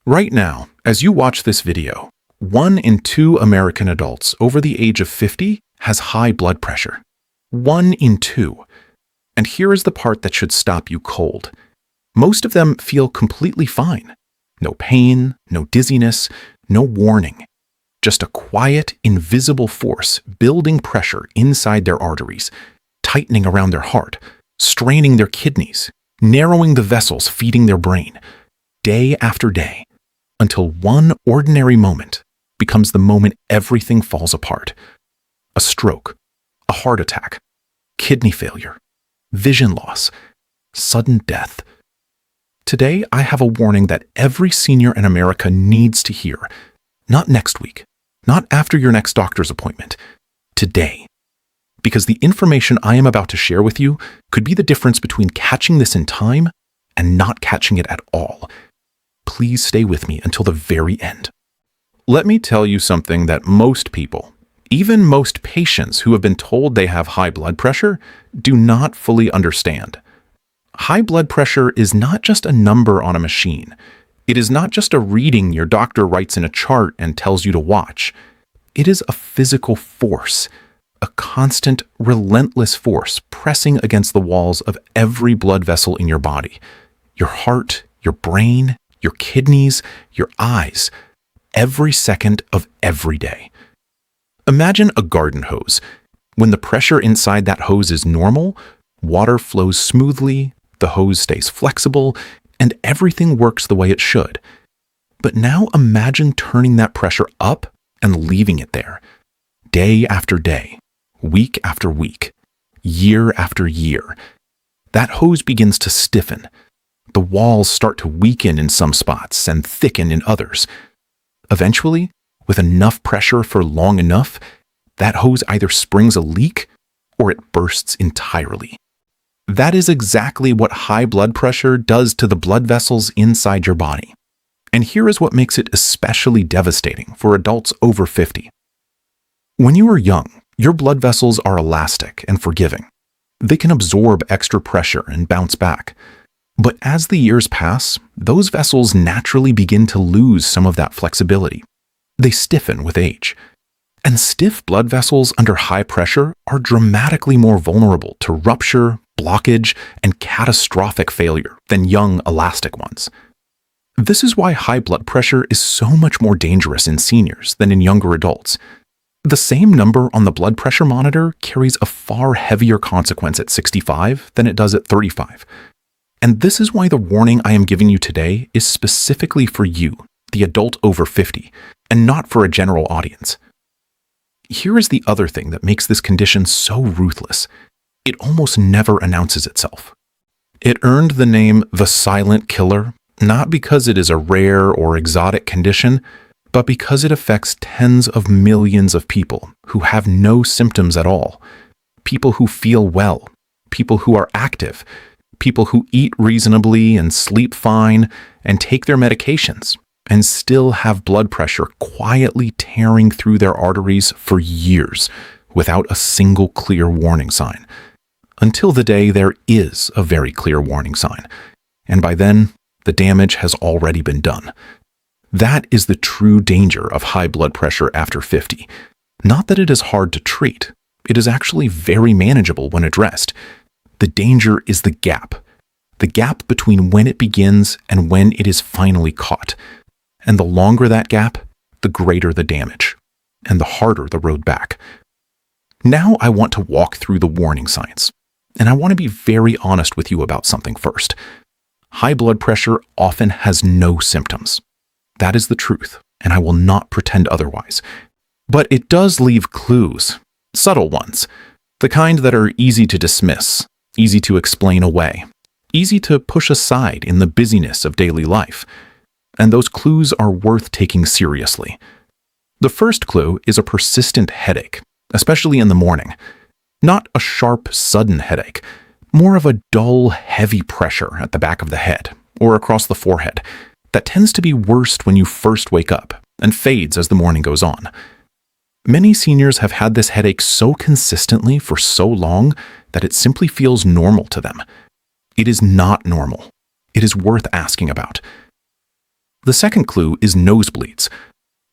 Right now, as you watch this video, 1 in 2 American adults over the age of 50 has high blood pressure. 1 in 2. And here is the part that should stop you cold. Most of them feel completely fine. No pain, no dizziness, no warning. Just a quiet, invisible force building pressure inside their arteries, tightening around their heart, straining their kidneys, narrowing the vessels feeding their brain, day after day, until one ordinary moment becomes the moment everything falls apart. A stroke, a heart attack, kidney failure, vision loss, sudden death. Today, I have a warning that every senior in America needs to hear. Not next week, not after your next doctor's appointment, today. Because the information I am about to share with you could be the difference between catching this in time and not catching it at all. Please stay with me until the very end. Let me tell you something that most people, even most patients who have been told they have high blood pressure, do not fully understand. High blood pressure is not just a number on a machine. It is not just a reading your doctor writes in a chart and tells you to watch. It is a physical force, a constant, relentless force pressing against the walls of every blood vessel in your body. Your heart, your brain, your kidneys, your eyes, every second of every day. Imagine a garden hose. When the pressure inside that hose is normal, water flows smoothly, the hose stays flexible, and everything works the way it should. But now imagine turning that pressure up and leaving it there, day after day, week after week, year after year. That hose begins to stiffen. The walls start to weaken in some spots and thicken in others. Eventually, with enough pressure for long enough, that hose either springs a leak or it bursts entirely. That is exactly what high blood pressure does to the blood vessels inside your body. And here is what makes it especially devastating for adults over 50. When you are young, your blood vessels are elastic and forgiving. They can absorb extra pressure and bounce back. But as the years pass, those vessels naturally begin to lose some of that flexibility. They stiffen with age. And stiff blood vessels under high pressure are dramatically more vulnerable to rupture, blockage, and catastrophic failure than young, elastic ones. This is why high blood pressure is so much more dangerous in seniors than in younger adults. The same number on the blood pressure monitor carries a far heavier consequence at 65 than it does at 35. And this is why the warning I am giving you today is specifically for you, the adult over 50, and not for a general audience. Here is the other thing that makes this condition so ruthless. It almost never announces itself. It earned the name the silent killer, not because it is a rare or exotic condition, but because it affects tens of millions of people who have no symptoms at all. People who feel well, people who are active, people who eat reasonably and sleep fine and take their medications and still have blood pressure quietly tearing through their arteries for years without a single clear warning sign. Until the day there is a very clear warning sign. And by then, the damage has already been done. That is the true danger of high blood pressure after 50. Not that it is hard to treat. It is actually very manageable when addressed. The danger is the gap between when it begins and when it is finally caught. And the longer that gap, the greater the damage, and the harder the road back. Now I want to walk through the warning signs, and I want to be very honest with you about something first. High blood pressure often has no symptoms. That is the truth, and I will not pretend otherwise. But it does leave clues, subtle ones, the kind that are easy to dismiss, easy to explain away, easy to push aside in the busyness of daily life. And those clues are worth taking seriously. The first clue is a persistent headache, especially in the morning. Not a sharp, sudden headache, more of a dull, heavy pressure at the back of the head or across the forehead that tends to be worst when you first wake up and fades as the morning goes on. Many seniors have had this headache so consistently for so long that it simply feels normal to them. It is not normal. It is worth asking about. The second clue is nosebleeds.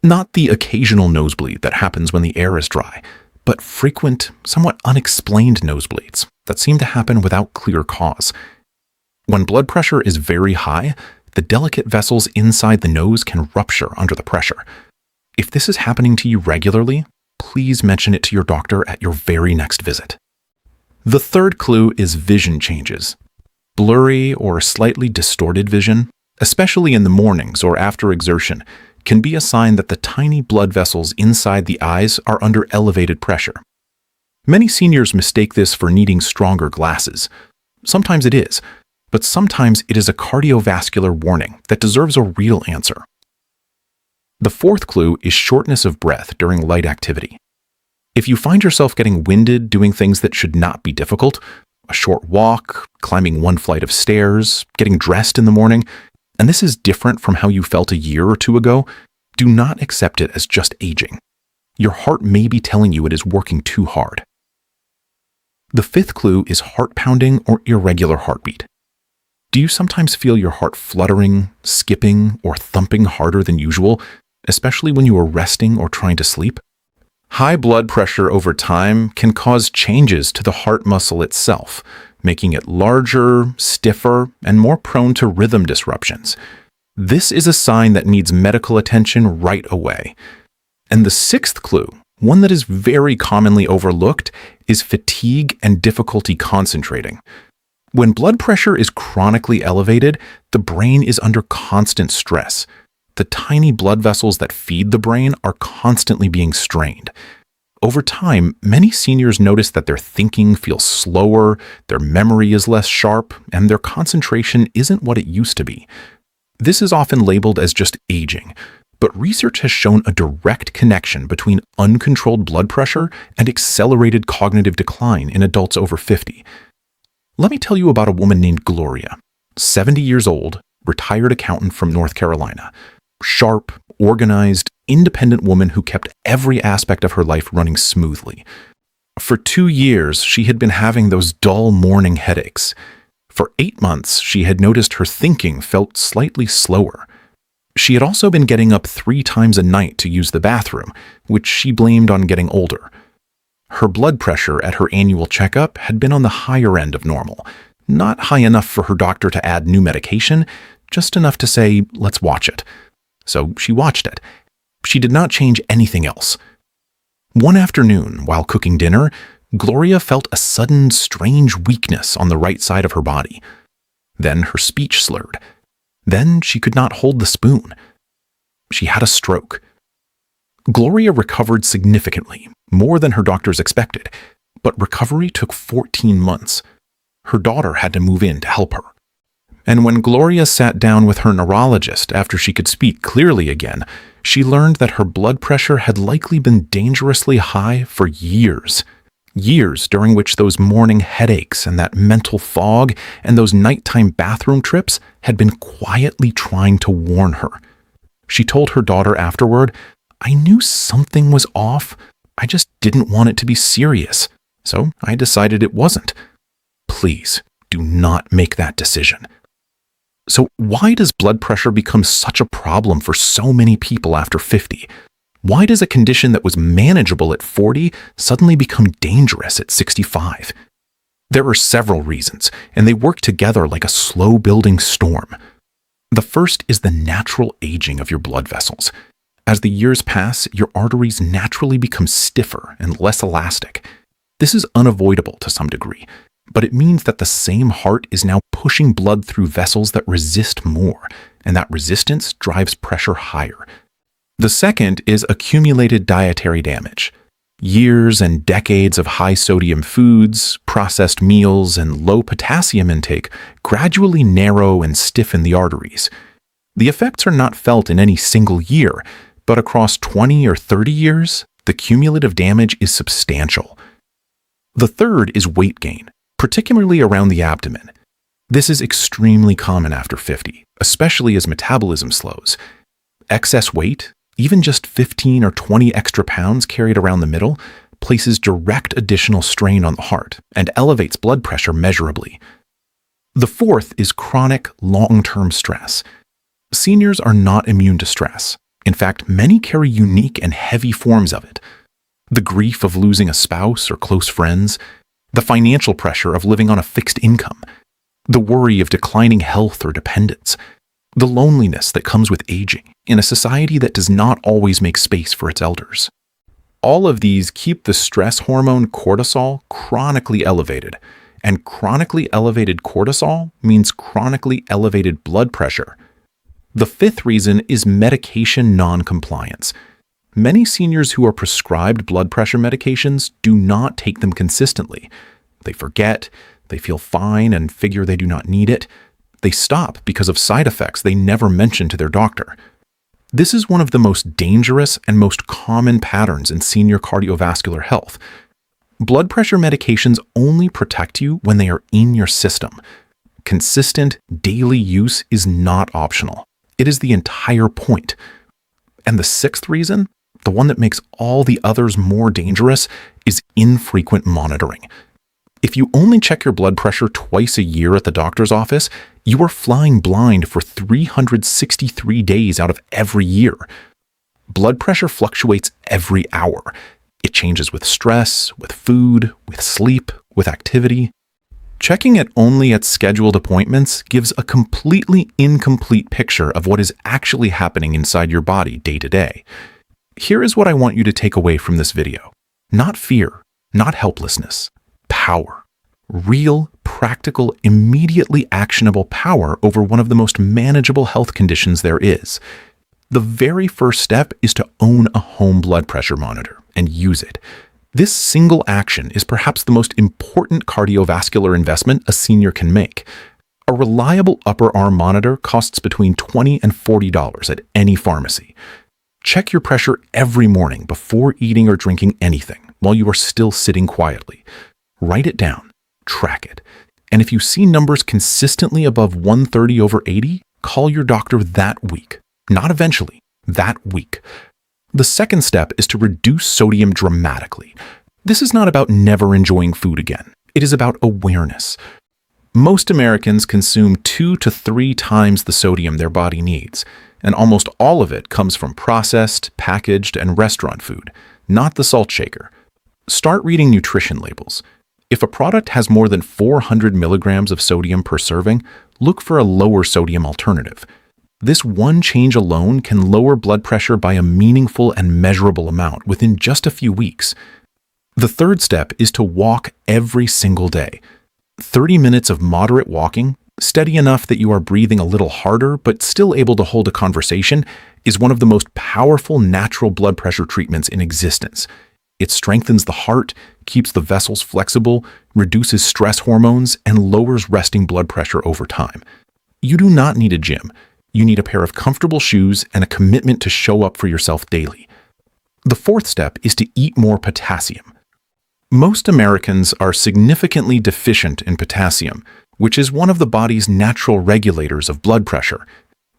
Not the occasional nosebleed that happens when the air is dry, but frequent, somewhat unexplained nosebleeds that seem to happen without clear cause. When blood pressure is very high, the delicate vessels inside the nose can rupture under the pressure. If this is happening to you regularly, please mention it to your doctor at your very next visit. The third clue is vision changes. Blurry or slightly distorted vision, especially in the mornings or after exertion, can be a sign that the tiny blood vessels inside the eyes are under elevated pressure. Many seniors mistake this for needing stronger glasses. Sometimes it is, but sometimes it is a cardiovascular warning that deserves a real answer. The fourth clue is shortness of breath during light activity. If you find yourself getting winded doing things that should not be difficult, a short walk, climbing one flight of stairs, getting dressed in the morning, and this is different from how you felt a year or two ago, do not accept it as just aging. Your heart may be telling you it is working too hard. The fifth clue is heart pounding or irregular heartbeat. Do you sometimes feel your heart fluttering, skipping, or thumping harder than usual, especially when you are resting or trying to sleep? High blood pressure over time can cause changes to the heart muscle itself, making it larger, stiffer, and more prone to rhythm disruptions. This is a sign that needs medical attention right away. And the sixth clue, one that is very commonly overlooked, is fatigue and difficulty concentrating. When blood pressure is chronically elevated, the brain is under constant stress. The tiny blood vessels that feed the brain are constantly being strained. Over time, many seniors notice that their thinking feels slower, their memory is less sharp, and their concentration isn't what it used to be. This is often labeled as just aging, but research has shown a direct connection between uncontrolled blood pressure and accelerated cognitive decline in adults over 50. Let me tell you about a woman named Gloria, 70 years old, retired accountant from North Carolina. Sharp, organized, independent woman who kept every aspect of her life running smoothly. For 2 years, she had been having those dull morning headaches. For 8 months, she had noticed her thinking felt slightly slower. She had also been getting up 3 times a night to use the bathroom, which she blamed on getting older. Her blood pressure at her annual checkup had been on the higher end of normal, not high enough for her doctor to add new medication, just enough to say, let's watch it. So she watched it. She did not change anything else. One afternoon, while cooking dinner, Gloria felt a sudden, strange weakness on the right side of her body. Then her speech slurred. Then she could not hold the spoon. She had a stroke. Gloria recovered significantly, more than her doctors expected, but recovery took 14 months. Her daughter had to move in to help her. And when Gloria sat down with her neurologist after she could speak clearly again, she learned that her blood pressure had likely been dangerously high for years. Years during which those morning headaches and that mental fog and those nighttime bathroom trips had been quietly trying to warn her. She told her daughter afterward, "I knew something was off. I just didn't want it to be serious. So I decided it wasn't." Please do not make that decision. So why does blood pressure become such a problem for so many people after 50? Why does a condition that was manageable at 40 suddenly become dangerous at 65? There are several reasons, and they work together like a slow-building storm. The first is the natural aging of your blood vessels. As the years pass, your arteries naturally become stiffer and less elastic. This is unavoidable to some degree, but it means that the same heart is now pushing blood through vessels that resist more, and that resistance drives pressure higher. The second is accumulated dietary damage. Years and decades of high-sodium foods, processed meals, and low potassium intake gradually narrow and stiffen the arteries. The effects are not felt in any single year, but across 20 or 30 years, the cumulative damage is substantial. The third is weight gain, particularly around the abdomen. This is extremely common after 50, especially as metabolism slows. Excess weight, even just 15 or 20 extra pounds carried around the middle, places direct additional strain on the heart and elevates blood pressure measurably. The fourth is chronic, long-term stress. Seniors are not immune to stress. In fact, many carry unique and heavy forms of it. The grief of losing a spouse or close friends, the financial pressure of living on a fixed income, the worry of declining health or dependence, the loneliness that comes with aging in a society that does not always make space for its elders. All of these keep the stress hormone cortisol chronically elevated, and chronically elevated cortisol means chronically elevated blood pressure. The fifth reason is medication non-compliance. Many seniors who are prescribed blood pressure medications do not take them consistently. They forget, they feel fine and figure they do not need it. They stop because of side effects they never mention to their doctor. This is one of the most dangerous and most common patterns in senior cardiovascular health. Blood pressure medications only protect you when they are in your system. Consistent daily use is not optional. It is the entire point. And the sixth reason, the one that makes all the others more dangerous, is infrequent monitoring. If you only check your blood pressure twice a year at the doctor's office, you are flying blind for 363 days out of every year. Blood pressure fluctuates every hour. It changes with stress, with food, with sleep, with activity. Checking it only at scheduled appointments gives a completely incomplete picture of what is actually happening inside your body day to day. Here is what I want you to take away from this video. Not fear, not helplessness. Power. Real, practical, immediately actionable power over one of the most manageable health conditions there is. The very first step is to own a home blood pressure monitor and use it. This single action is perhaps the most important cardiovascular investment a senior can make. A reliable upper arm monitor costs between $20 and $40 at any pharmacy. Check your pressure every morning before eating or drinking anything while you are still sitting quietly. Write it down, track it, and if you see numbers consistently above 130/80, call your doctor that week, not eventually, that week. The second step is to reduce sodium dramatically. This is not about never enjoying food again. It is about awareness. Most Americans consume 2 to 3 times the sodium their body needs, and almost all of it comes from processed, packaged, and restaurant food, not the salt shaker. Start reading nutrition labels. If a product has more than 400 milligrams of sodium per serving, look for a lower sodium alternative. This one change alone can lower blood pressure by a meaningful and measurable amount within just a few weeks. The third step is to walk every single day. 30 minutes of moderate walking, steady enough that you are breathing a little harder but still able to hold a conversation, is one of the most powerful natural blood pressure treatments in existence. It strengthens the heart, keeps the vessels flexible, reduces stress hormones, and lowers resting blood pressure over time. You do not need a gym. You need a pair of comfortable shoes and a commitment to show up for yourself daily. The fourth step is to eat more potassium. Most Americans are significantly deficient in potassium, which is one of the body's natural regulators of blood pressure.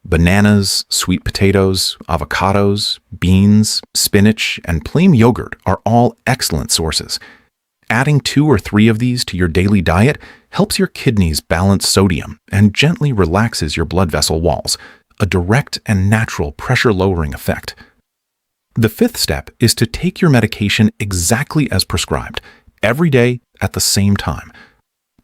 Bananas, sweet potatoes, avocados, beans, spinach, and plain yogurt are all excellent sources. Adding 2 or 3 of these to your daily diet helps your kidneys balance sodium and gently relaxes your blood vessel walls, a direct and natural pressure-lowering effect. The fifth step is to take your medication exactly as prescribed, every day at the same time.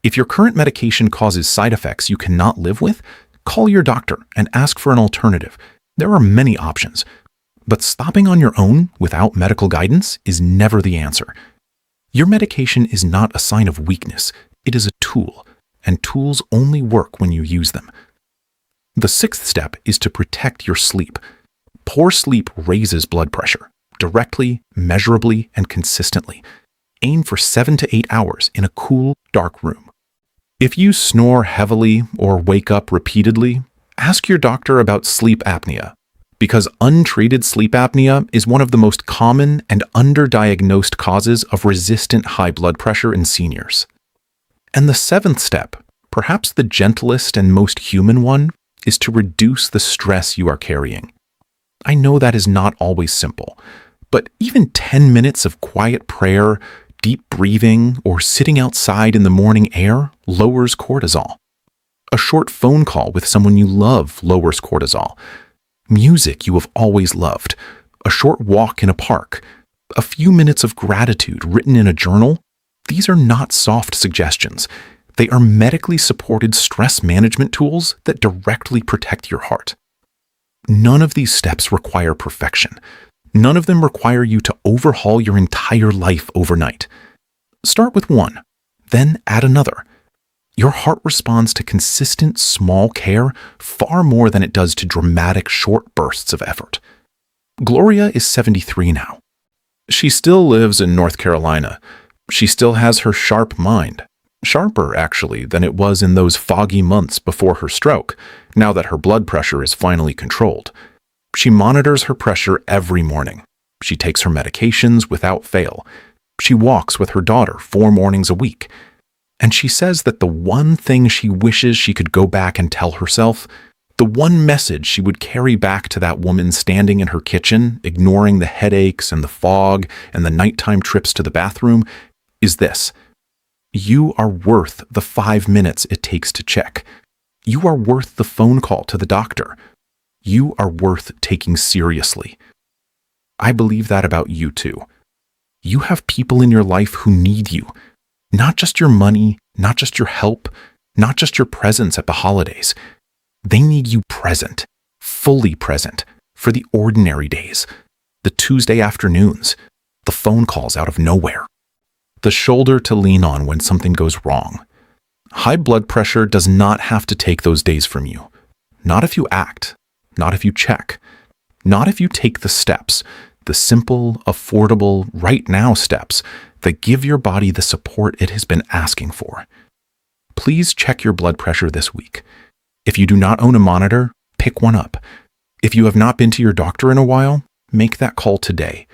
If your current medication causes side effects you cannot live with, call your doctor and ask for an alternative. There are many options. But stopping on your own without medical guidance is never the answer. Your medication is not a sign of weakness. It is a tool, and tools only work when you use them. The sixth step is to protect your sleep. Poor sleep raises blood pressure, directly, measurably, and consistently. Aim for 7 to 8 hours in a cool, dark room. If you snore heavily or wake up repeatedly, ask your doctor about sleep apnea, because untreated sleep apnea is one of the most common and underdiagnosed causes of resistant high blood pressure in seniors. And the seventh step, perhaps the gentlest and most human one, is to reduce the stress you are carrying. I know that is not always simple, but even 10 minutes of quiet prayer, deep breathing, or sitting outside in the morning air lowers cortisol. A A short phone call with someone you love lowers cortisol. Music you have always loved, a short walk in a park, a few minutes of gratitude written in a journal, these are not soft suggestions. They are medically supported stress management tools that directly protect your heart. None of these steps require perfection. None of them require you to overhaul your entire life overnight. Start with one, then add another. Your heart responds to consistent, small care far more than it does to dramatic, short bursts of effort. Gloria is 73 now. She still lives in North Carolina. She still has her sharp mind. Sharper, actually, than it was in those foggy months before her stroke, now that her blood pressure is finally controlled. She monitors her pressure every morning. She takes her medications without fail. She walks with her daughter 4 mornings a week. And she says that the one thing she wishes she could go back and tell herself, the one message she would carry back to that woman standing in her kitchen, ignoring the headaches and the fog and the nighttime trips to the bathroom, is this: you are worth the 5 minutes it takes to check. You are worth the phone call to the doctor. You are worth taking seriously. I believe that about you too. You have people in your life who need you. Not just your money, not just your help, not just your presence at the holidays. They need you present, fully present, for the ordinary days, the Tuesday afternoons, the phone calls out of nowhere, the shoulder to lean on when something goes wrong. High blood pressure does not have to take those days from you. Not if you act, not if you check, not if you take the steps, the simple, affordable, right now steps that give your body the support it has been asking for. Please check your blood pressure this week. If you do not own a monitor, pick one up. If you have not been to your doctor in a while, make that call today.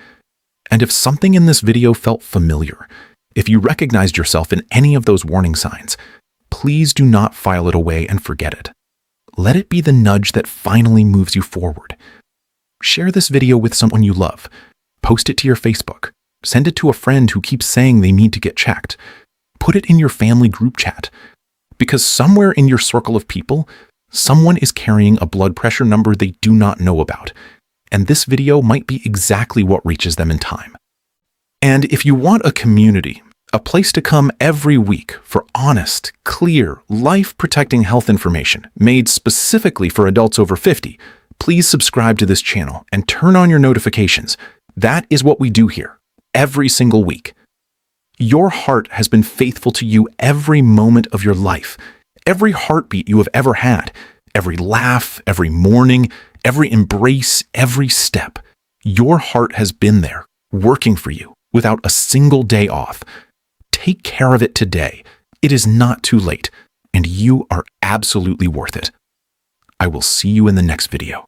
And if something in this video felt familiar, if you recognized yourself in any of those warning signs, please do not file it away and forget it. Let it be the nudge that finally moves you forward. Share this video with someone you love. Post it to your Facebook. Send it to a friend who keeps saying they need to get checked. Put it in your family group chat. Because somewhere in your circle of people, someone is carrying a blood pressure number they do not know about. And this video might be exactly what reaches them in time. And if you want a community, a place to come every week for honest, clear, life-protecting health information made specifically for adults over 50, please subscribe to this channel and turn on your notifications. That is what we do here, every single week. Your heart has been faithful to you every moment of your life, every heartbeat you have ever had, every laugh, every morning, every embrace, every step. Your heart has been there, working for you, without a single day off. Take care of it today. It is not too late, and you are absolutely worth it. I will see you in the next video.